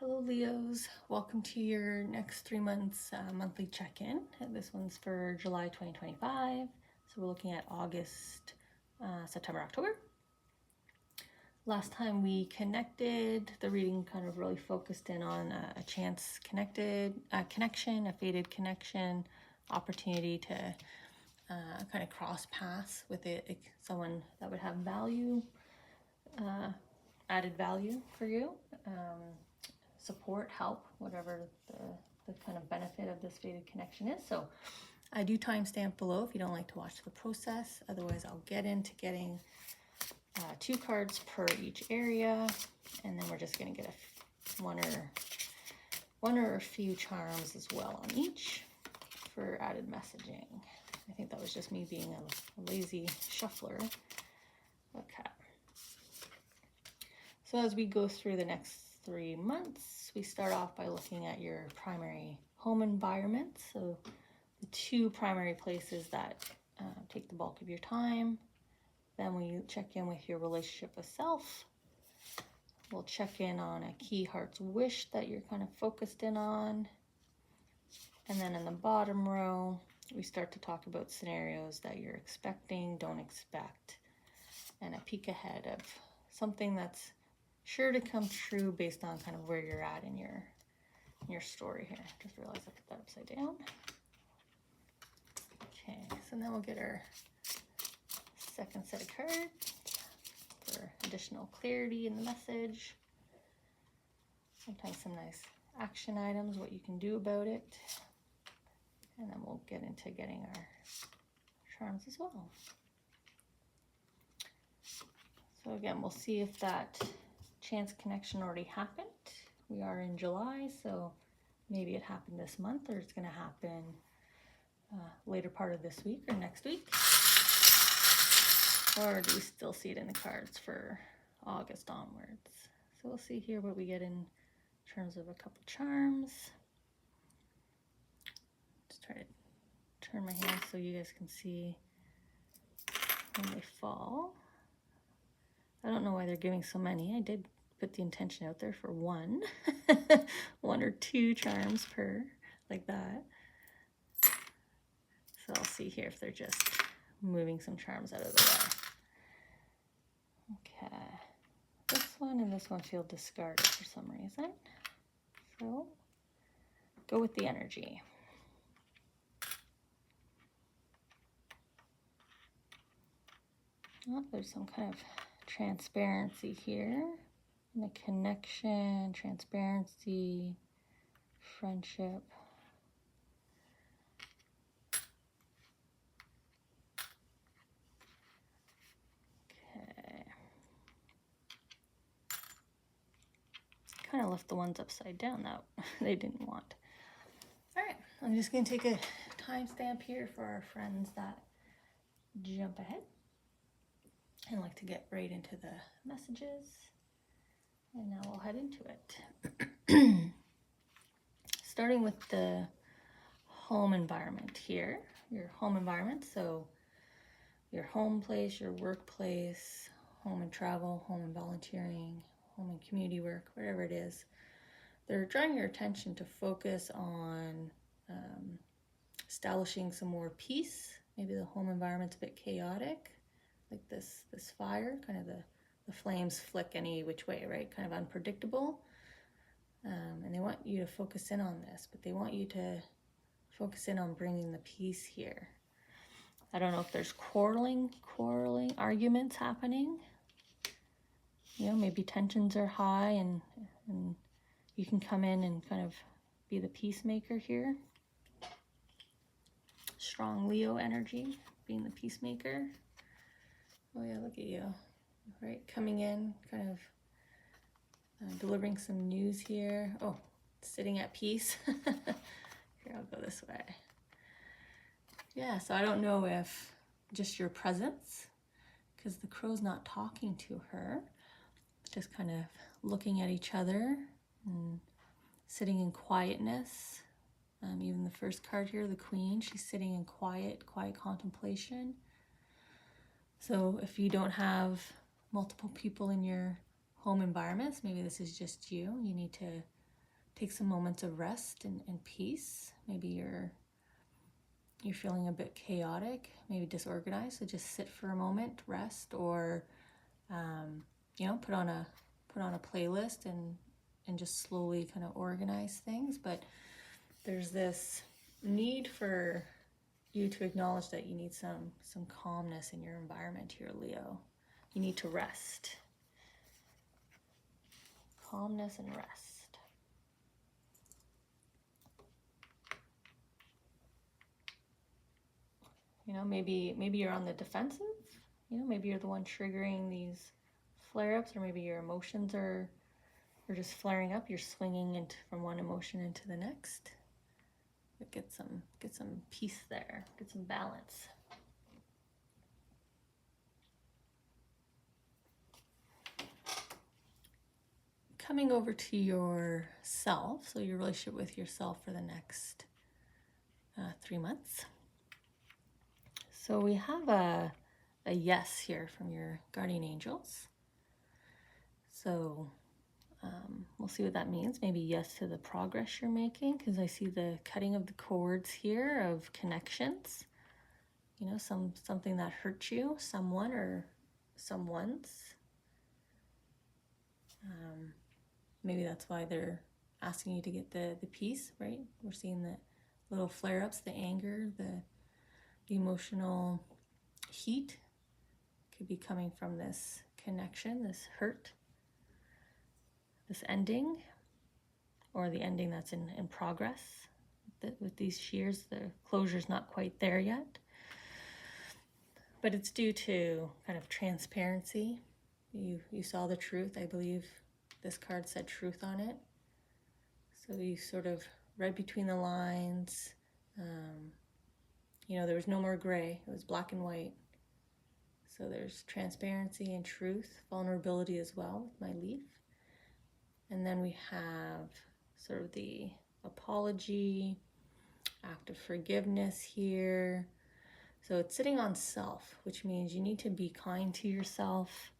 Hello Leos, welcome to your next 3 months monthly check-in. This one's for July 2025, so we're looking at August, September, October. Last time we connected, the reading kind of really focused in on a chance connection, a fated connection, opportunity to kind of cross paths with someone that would have value, added value for you. Support, help, whatever the kind of benefit of this fated connection is. So I do timestamp below if you don't like to watch the process. Otherwise, I'll get into getting 2 cards per each area, and then we're just going to get one or a few charms as well on each for added messaging. I think that was just me being a lazy shuffler. Okay. So as we go through the next 3 months, we start off by looking at your primary home environment. So the 2 primary places that take the bulk of your time. Then we check in with your relationship with self. We'll check in on a key heart's wish that you're kind of focused in on. And then in the bottom row, we start to talk about scenarios that you're expecting, don't expect, and a peek ahead of something that's sure to come true based on kind of where you're at in your story here. Just realized I put that upside down. Okay, so now we'll get our second set of cards for additional clarity in the message. Sometimes some nice action items, what you can do about it. And then we'll get into getting our charms as well. So again, we'll see if that chance connection already happened. We are in July, so maybe it happened this month, or it's going to happen later part of this week or next week. Or do we still see it in the cards for August onwards? So we'll see here what we get in terms of a couple charms. Just try to turn my hand so you guys can see when they fall. I don't know why they're giving so many. I did put the intention out there for 1 or 2 charms per, like that. So I'll see here if they're just moving some charms out of the way. Okay, this one and this one feel discarded for some reason. So go with the energy. Oh, there's some kind of transparency here. And a connection, transparency, friendship. Okay. Kind of left the ones upside down that they didn't want. All right, I'm just going to take a timestamp here for our friends that jump ahead and like to get right into the messages. And now we'll head into it. Starting with the home environment here, your home environment. So your home place, your workplace, home and travel, home and volunteering, home and community work, whatever it is. They're drawing your attention to focus on establishing some more peace. Maybe the home environment's a bit chaotic, like this fire, kind of the flames flick any which way, right? Kind of unpredictable. And they want you to focus in on this, but they want you to focus in on bringing the peace here. I don't know if there's quarreling, arguments happening. You know, maybe tensions are high and you can come in and kind of be the peacemaker here. Strong Leo energy, being the peacemaker. Oh yeah, look at you. Right, coming in, kind of delivering some news here. Oh, sitting at peace. Here, I'll go this way. Yeah, so I don't know if just your presence, because the crow's not talking to her, just kind of looking at each other and sitting in quietness. Even the first card here, the Queen, she's sitting in quiet contemplation. So if you don't have multiple people in your home environments, maybe this is just you. You need to take some moments of rest and peace. Maybe you're feeling a bit chaotic, maybe disorganized, so just sit for a moment, rest, or put on a playlist and just slowly kind of organize things. But there's this need for you to acknowledge that you need some calmness in your environment here, Leo. You need to rest. Calmness and rest. Maybe you're on the defensive. Maybe you're the one triggering these flare-ups, or maybe your emotions are just flaring up. You're swinging from one emotion into the next. But get some peace there. Get some balance. Coming over to yourself, so your relationship with yourself for the next 3 months. So we have a yes here from your guardian angels. So we'll see what that means. Maybe yes to the progress you're making, because I see the cutting of the cords here of connections. Something that hurt you, someone or someone's. Maybe that's why they're asking you to get the peace, right? We're seeing the little flare-ups, the anger, the emotional heat could be coming from this connection, this hurt, this ending, or the ending that's in progress. With these shears, the closure's not quite there yet. But it's due to kind of transparency. You saw the truth. I believe this card said truth on it. So you sort of read between the lines. There was no more gray. It was black and white. So there's transparency and truth, vulnerability as well with my leaf. And then we have sort of the apology, act of forgiveness here. So it's sitting on self, which means you need to be kind to yourself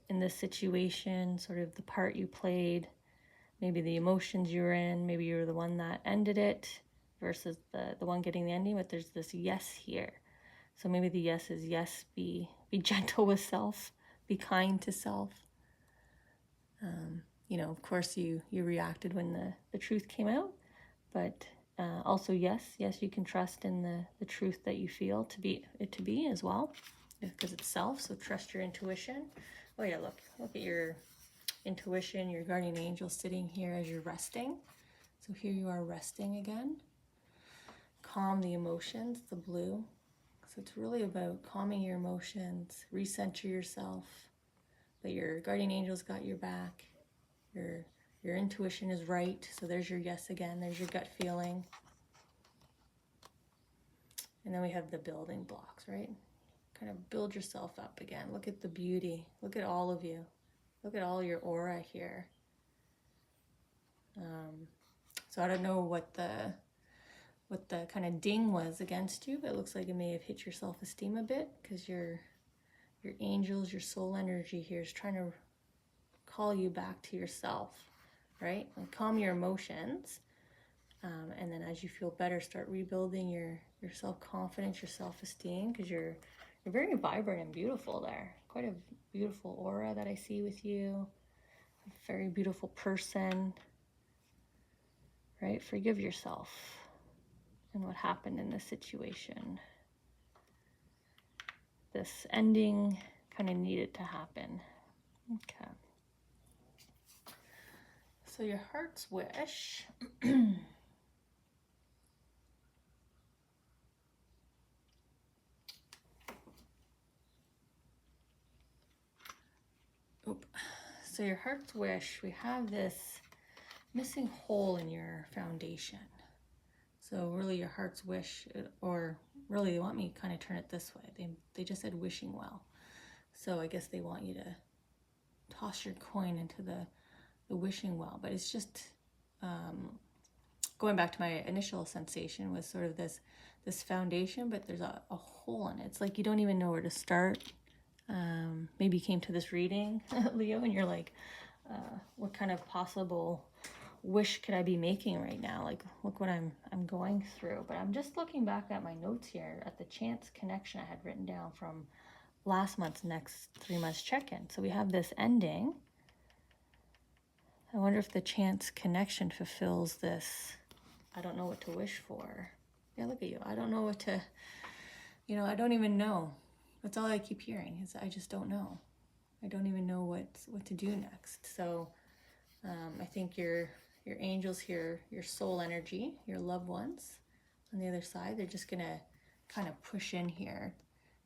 in this situation, sort of the part you played, maybe the emotions you were in, maybe you were the one that ended it versus the one getting the ending, but there's this yes here. So maybe the yes is yes, be gentle with self, be kind to self. Of course you reacted when the truth came out, but also yes, you can trust in the truth that you feel to be as well, because it's self, so trust your intuition. Oh yeah, look at your intuition, your guardian angel sitting here as you're resting. So here you are resting again. Calm the emotions, the blue. So it's really about calming your emotions, recenter yourself, but your guardian angel's got your back. Your intuition is right, so there's your yes again, there's your gut feeling. And then we have the building blocks, right? Kind of build yourself up again. Look at the beauty. Look at all of you. Look at all your aura here. So I don't know what the kind of ding was against you, but it looks like it may have hit your self-esteem a bit, because your angels, your soul energy here is trying to call you back to yourself, right? And calm your emotions. And then as you feel better, start rebuilding your self-confidence, your self-esteem, because you're very vibrant and beautiful there. Quite a beautiful aura that I see with you. A very beautiful person, right? Forgive yourself and what happened in this situation. This ending kind of needed to happen. Okay. So your heart's wish. So your heart's wish, we have this missing hole in your foundation. So really your heart's wish, or really they want me to kind of turn it this way. They just said wishing well. So I guess they want you to toss your coin into the wishing well. But it's just going back to my initial sensation was sort of this foundation, but there's a hole in it. It's like you don't even know where to start. Maybe you came to this reading, Leo, and you're like, what kind of possible wish could I be making right now? Like, look what I'm going through. But I'm just looking back at my notes here at the chance connection I had written down from last month's next 3 months check-in. So we have this ending. I wonder if the chance connection fulfills this. I don't know what to wish for. Yeah, look at you. I don't know what to, I don't even know. That's all I keep hearing is I just don't know. I don't even know what to do next. So I think your angels here, your soul energy, your loved ones on the other side, they're just going to kind of push in here.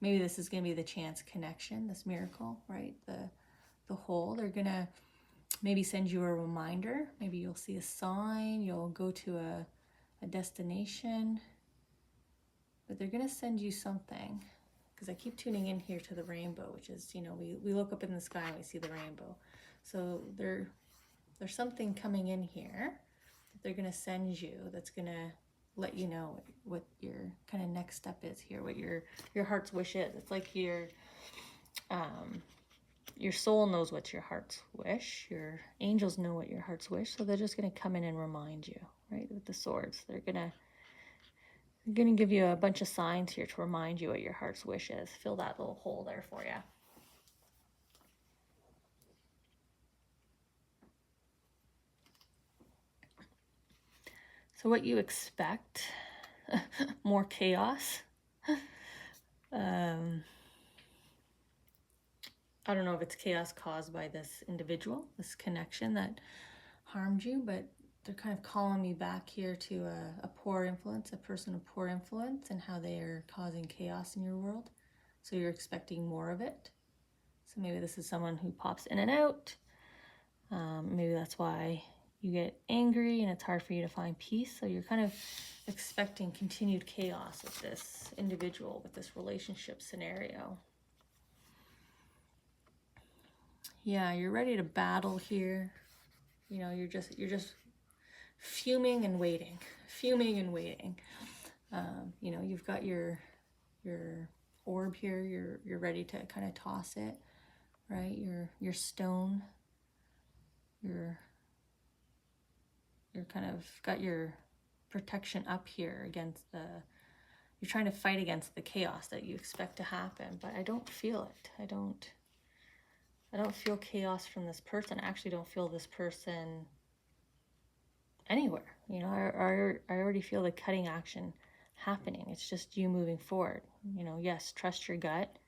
Maybe this is going to be the chance connection, this miracle, right? The whole. They're going to maybe send you a reminder. Maybe you'll see a sign. You'll go to a destination. But they're going to send you something. Because I keep tuning in here to the rainbow, which is, we look up in the sky and we see the rainbow. So there's something coming in here that they're going to send you that's going to let you know what your kind of next step is here, what your heart's wish is. It's like your soul knows what's your heart's wish. Your angels know what your heart's wish. So they're just going to come in and remind you, right, with the swords. They're going to give you a bunch of signs here to remind you what your heart's wish is. Fill that little hole there for you. So what you expect, more chaos. I don't know if it's chaos caused by this individual, this connection that harmed you, but they're kind of calling me back here to a poor influence, a person of poor influence, and how they are causing chaos in your world. So you're expecting more of it. So maybe this is someone who pops in and out. Maybe that's why you get angry and it's hard for you to find peace. So you're kind of expecting continued chaos with this individual, with this relationship scenario. Yeah, you're ready to battle here. You're just fuming and waiting. You've got your orb here. You're ready to kind of toss it, right? Your stone. You're kind of got your protection up here against you're trying to fight against the chaos that you expect to happen, but I don't feel it. I don't feel chaos from this person. I actually don't feel this person anywhere. I already feel the cutting action happening. It's just you moving forward. Yes, trust your gut,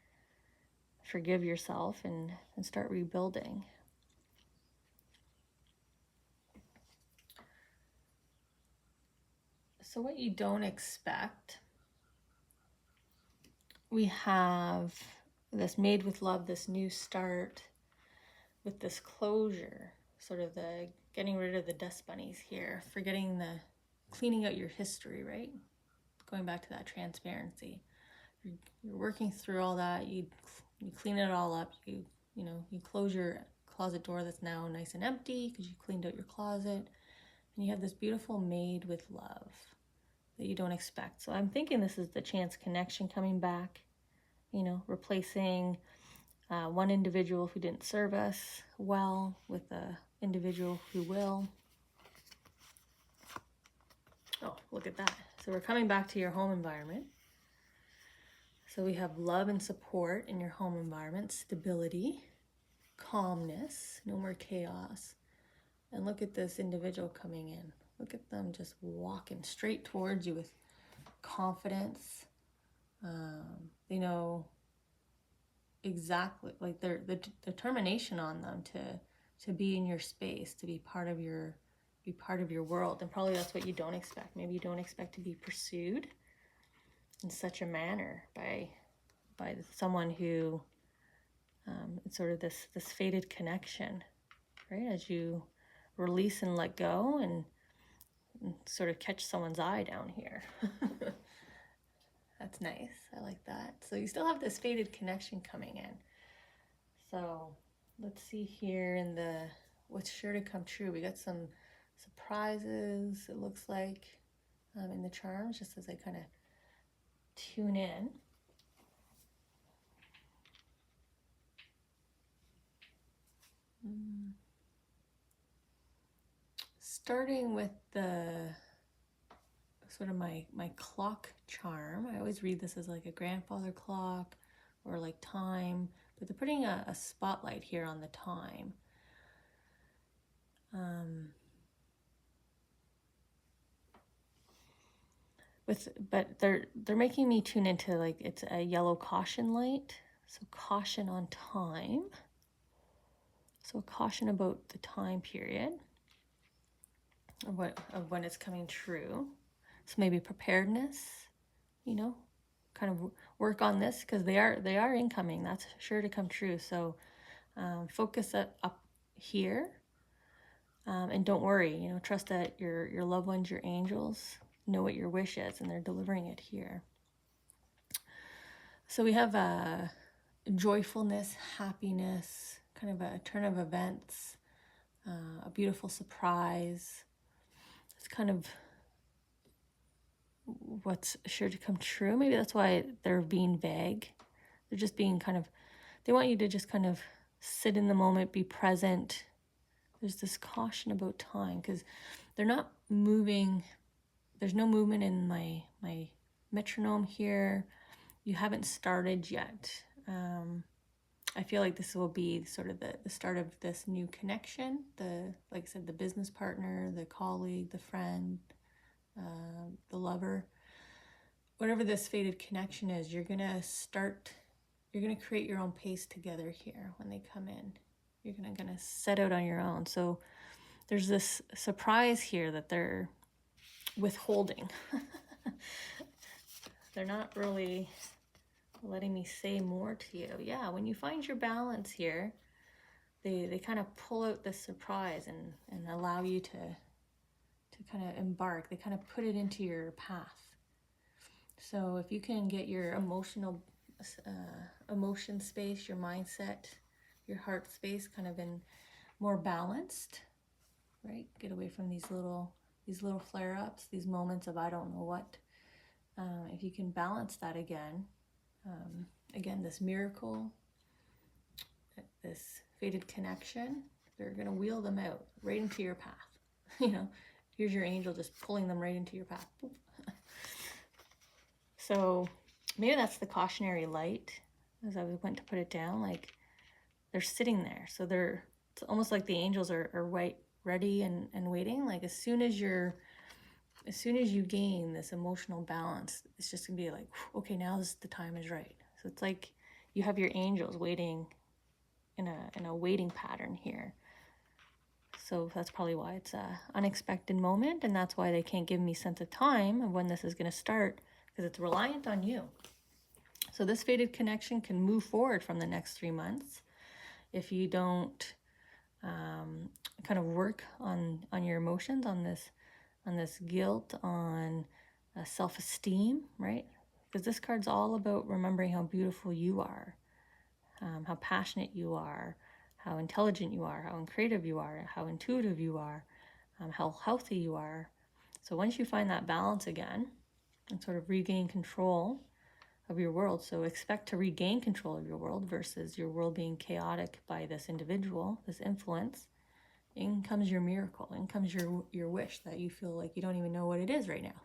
forgive yourself, and start rebuilding. So what you don't expect, we have this made with love, this new start with this closure, sort of the getting rid of the dust bunnies here, cleaning out your history, right? Going back to that transparency. You're working through all that. You clean it all up. You close your closet door that's now nice and empty because you cleaned out your closet. And you have this beautiful made with love that you don't expect. So I'm thinking this is the chance connection coming back, replacing one individual who didn't serve us well with a individual who will. Oh, look at that. So we're coming back to your home environment. So we have love and support in your home environment, stability, calmness, no more chaos. And look at this individual coming in. Look at them just walking straight towards you with confidence. They know exactly, like the determination on them to be in your space, to be part of your world. And probably that's what you don't expect. Maybe you don't expect to be pursued in such a manner by someone who it's sort of this fated connection, right? As you release and let go and sort of catch someone's eye down here. That's nice. I like that. So you still have this fated connection coming in. So let's see here in what's sure to come true. We got some surprises, it looks like, in the charms, just as I kind of tune in. starting with the sort of my clock charm. I always read this as like a grandfather clock or like time, but they're putting a spotlight here on the time. But they're making me tune into like it's a yellow caution light, so caution on time. So caution about the time period of when it's coming true. So maybe preparedness, you know, kind of work on this because they are incoming. That's sure to come true. So focus up here, and don't worry. You know, trust that your loved ones, your angels, know what your wish is, and they're delivering it here. So we have joyfulness, happiness, kind of a turn of events, a beautiful surprise. It's kind of what's sure to come true. Maybe that's why they're being vague. They're just being kind of, they want you to just kind of sit in the moment, be present. There's this caution about time because they're not moving. There's no movement in my metronome here. You haven't started yet. I feel like this will be sort of the start of this new connection. Like I said, the business partner, the colleague, the friend, the lover. Whatever this fated connection is, you're gonna create your own pace together here when they come in. You're gonna set out on your own. So there's this surprise here that they're withholding. They're not really letting me say more to you. Yeah, when you find your balance here, they kind of pull out this surprise and allow you to kind of embark. They kind of put it into your path. So if you can get your emotion space, your mindset, your heart space kind of in more balanced, right? Get away from these little flare-ups, these moments of I don't know what. If you can balance that again, this miracle, this fated connection, they're going to wheel them out right into your path. You know, here's your angel just pulling them right into your path. So maybe that's the cautionary light as I went to put it down. Like they're sitting there. So it's almost like the angels are ready and waiting. Like as soon as you gain this emotional balance, it's just gonna be like, okay, now the time is right. So it's like you have your angels waiting in a waiting pattern here. So that's probably why it's a unexpected moment, and that's why they can't give me sense of time of when this is going to start, because it's reliant on you. So this fated connection can move forward from the next 3 months if you don't kind of work on your emotions, on this guilt, on self-esteem, right? Because this card's all about remembering how beautiful you are, how passionate you are, how intelligent you are, how creative you are, how intuitive you are, how healthy you are. So once you find that balance again and sort of regain control of your world, so expect to regain control of your world versus your world being chaotic by this individual, this influence, in comes your miracle, in comes your wish that you feel like you don't even know what it is right now.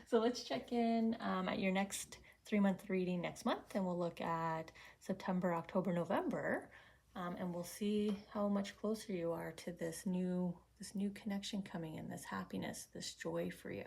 So let's check in at your next 3-month reading next month, and we'll look at September, October, November, and we'll see how much closer you are to this new connection coming in, this happiness, this joy for you.